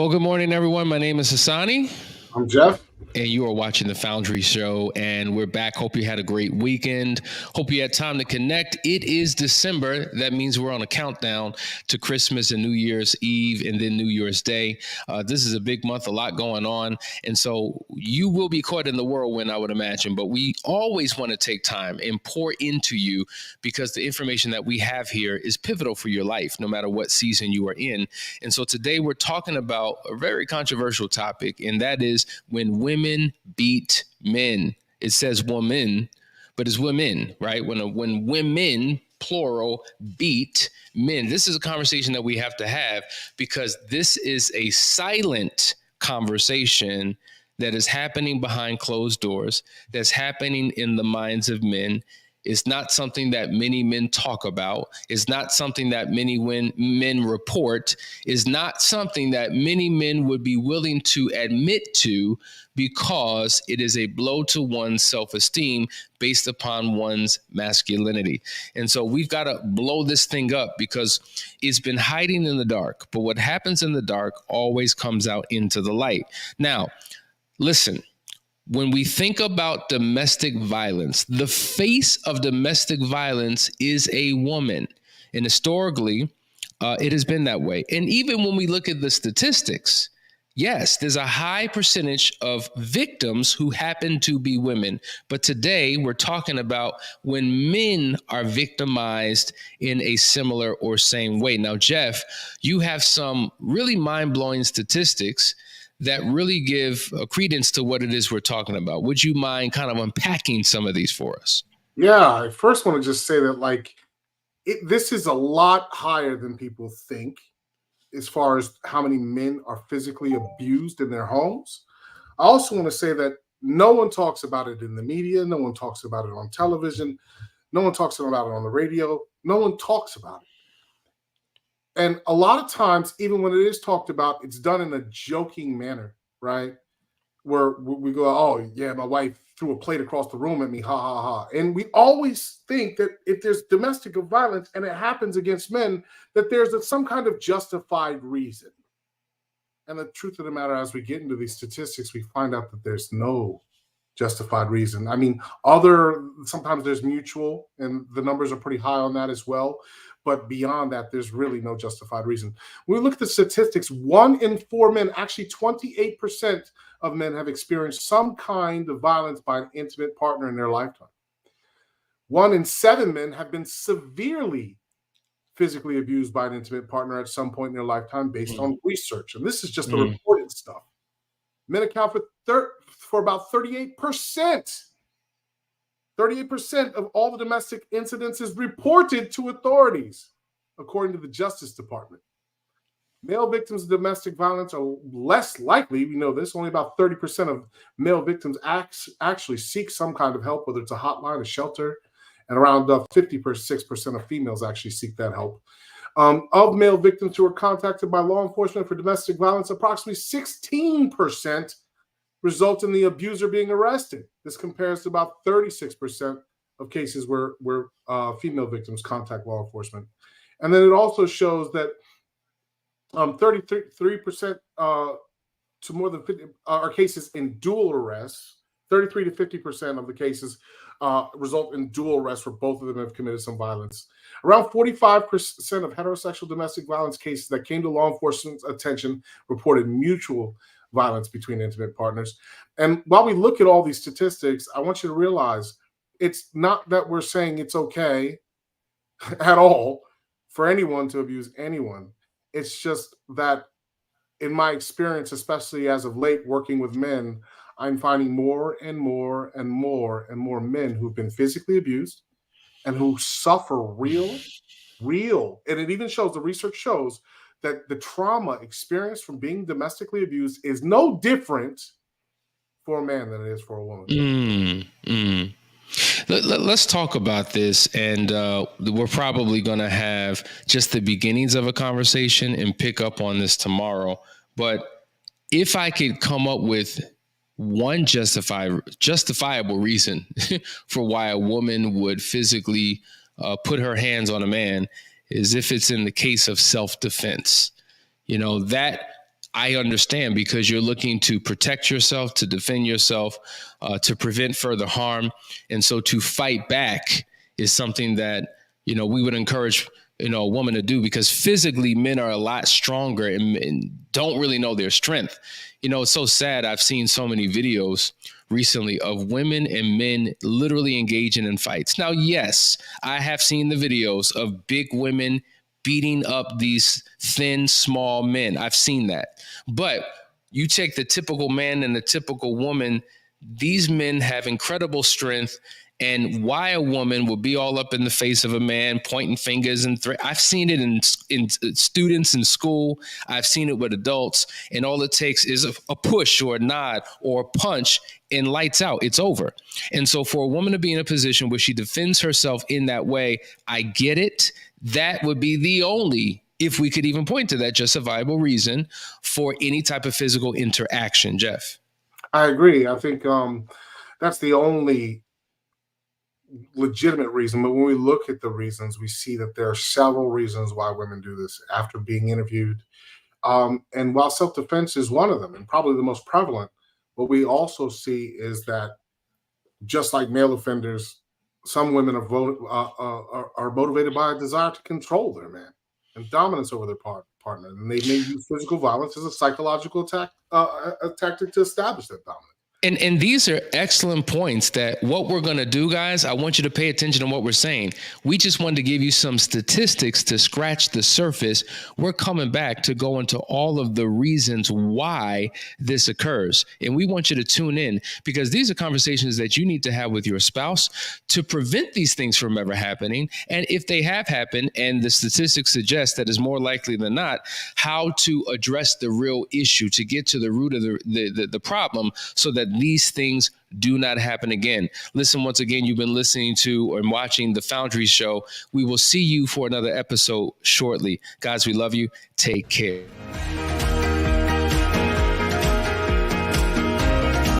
Well, good morning, everyone. My name is Hassani. I'm Jeff. And you are watching the Foundry Show, and we're back. Hope you had a great weekend. Hope you had time to connect. It is December. That means we're on a countdown to Christmas and New Year's Eve and then New Year's Day. This is a big month, a lot going on. And so you will be caught in the whirlwind, I would imagine. But we always want to take time and pour into you because the information that we have here is pivotal for your life, no matter what season you are in. And so today we're talking about a very controversial topic, and that is when women beat men. It says woman, but it's women, right? When women, plural, beat men. This is a conversation that we have to have because this is a silent conversation that is happening behind closed doors, that's happening in the minds of men. It's not something that many men talk about. It's not something that many men report. It's not something that many men would be willing to admit to because it is a blow to one's self-esteem based upon one's masculinity. And so we've got to blow this thing up because it's been hiding in the dark. But what happens in the dark always comes out into the light. Now, listen. When we think about domestic violence, the face of domestic violence is a woman. And historically, it has been that way. And even when we look at the statistics, yes, there's a high percentage of victims who happen to be women. But today we're talking about when men are victimized in a similar or same way. Now, Jeff, you have some really mind-blowing statistics that really give credence to what it is we're talking about. Would you mind kind of unpacking some of these for us? Yeah, I first want to just say that this is a lot higher than people think as far as how many men are physically abused in their homes. I also want to say that no one talks about it in the media. No one talks about it on television. No one talks about it on the radio. No one talks about it. And a lot of times, even when it is talked about, it's done in a joking manner, right? Where we go, oh, yeah, my wife threw a plate across the room at me, ha, ha, ha. And we always think that if there's domestic violence and it happens against men, that there's some kind of justified reason. And the truth of the matter, as we get into these statistics, we find out that there's no justified reason. I mean, sometimes there's mutual, and the numbers are pretty high on that as well. But beyond that, there's really no justified reason. When we look at the statistics, 1 in 4 men, actually 28% of men have experienced some kind of violence by an intimate partner in their lifetime. 1 in 7 men have been severely physically abused by an intimate partner at some point in their lifetime based on research. And this is just the reported stuff. Men account for about 38%. 38% of all the domestic incidents is reported to authorities, according to the Justice Department. Male victims of domestic violence are less likely, we know this, only about 30% of male victims actually seek some kind of help, whether it's a hotline, a shelter, and around 56% of females actually seek that help. Of male victims who are contacted by law enforcement for domestic violence, approximately 16% result in the abuser being arrested. This compares to about 36% of cases where female victims contact law enforcement. And then it also shows that 33% to more than 50 are cases in dual arrests. 33 to 50% of the cases result in dual arrests where both of them have committed some violence. Around 45% of heterosexual domestic violence cases that came to law enforcement's attention reported mutual violence between intimate partners. And while we look at all these statistics, I want you to realize it's not that we're saying it's okay at all for anyone to abuse anyone. It's just that in my experience, especially as of late working with men, I'm finding more and more and more and more men who've been physically abused and who suffer real, and it even shows, the research shows that the trauma experienced from being domestically abused is no different for a man than it is for a woman. Let's talk about this, and we're probably going to have just the beginnings of a conversation and pick up on this tomorrow. But if I could come up with one justifiable reason for why a woman would physically put her hands on a man, is if it's in the case of self-defense. You know, that I understand, because you're looking to protect yourself, to defend yourself, to prevent further harm. And so to fight back is something that, we would encourage, a woman to do, because physically men are a lot stronger and don't really know their strength. It's so sad. I've seen so many videos recently of women and men literally engaging in fights. Now, yes, I have seen the videos of big women beating up these thin, small men. I've seen that. But you take the typical man and the typical woman, these men have incredible strength. And why a woman will be all up in the face of a man, pointing fingers and I've seen it in students in school. I've seen it with adults, and all it takes is a push or a nod or a punch, and lights out. It's over. And so for a woman to be in a position where she defends herself in that way, I get it. That would be the only, if we could even point to that, justifiable reason for any type of physical interaction. Jeff? I agree. I think that's the only legitimate reason. But when we look at the reasons, we see that there are several reasons why women do this after being interviewed. And while self-defense is one of them and probably the most prevalent, what we also see is that just like male offenders, some women are motivated by a desire to control their man and dominance over their partner. And they may use physical violence as a psychological a tactic to establish that dominance. And these are excellent points that what we're going to do, guys, I want you to pay attention to what we're saying. We just wanted to give you some statistics to scratch the surface. We're coming back to go into all of the reasons why this occurs. And we want you to tune in, because these are conversations that you need to have with your spouse to prevent these things from ever happening. And if they have happened, and the statistics suggest that it's more likely than not, how to address the real issue, to get to the root of the problem, so that these things do not happen again. Listen, once again, you've been listening to or watching the Foundry Show. We will see you for another episode shortly. Guys, we love you. Take care.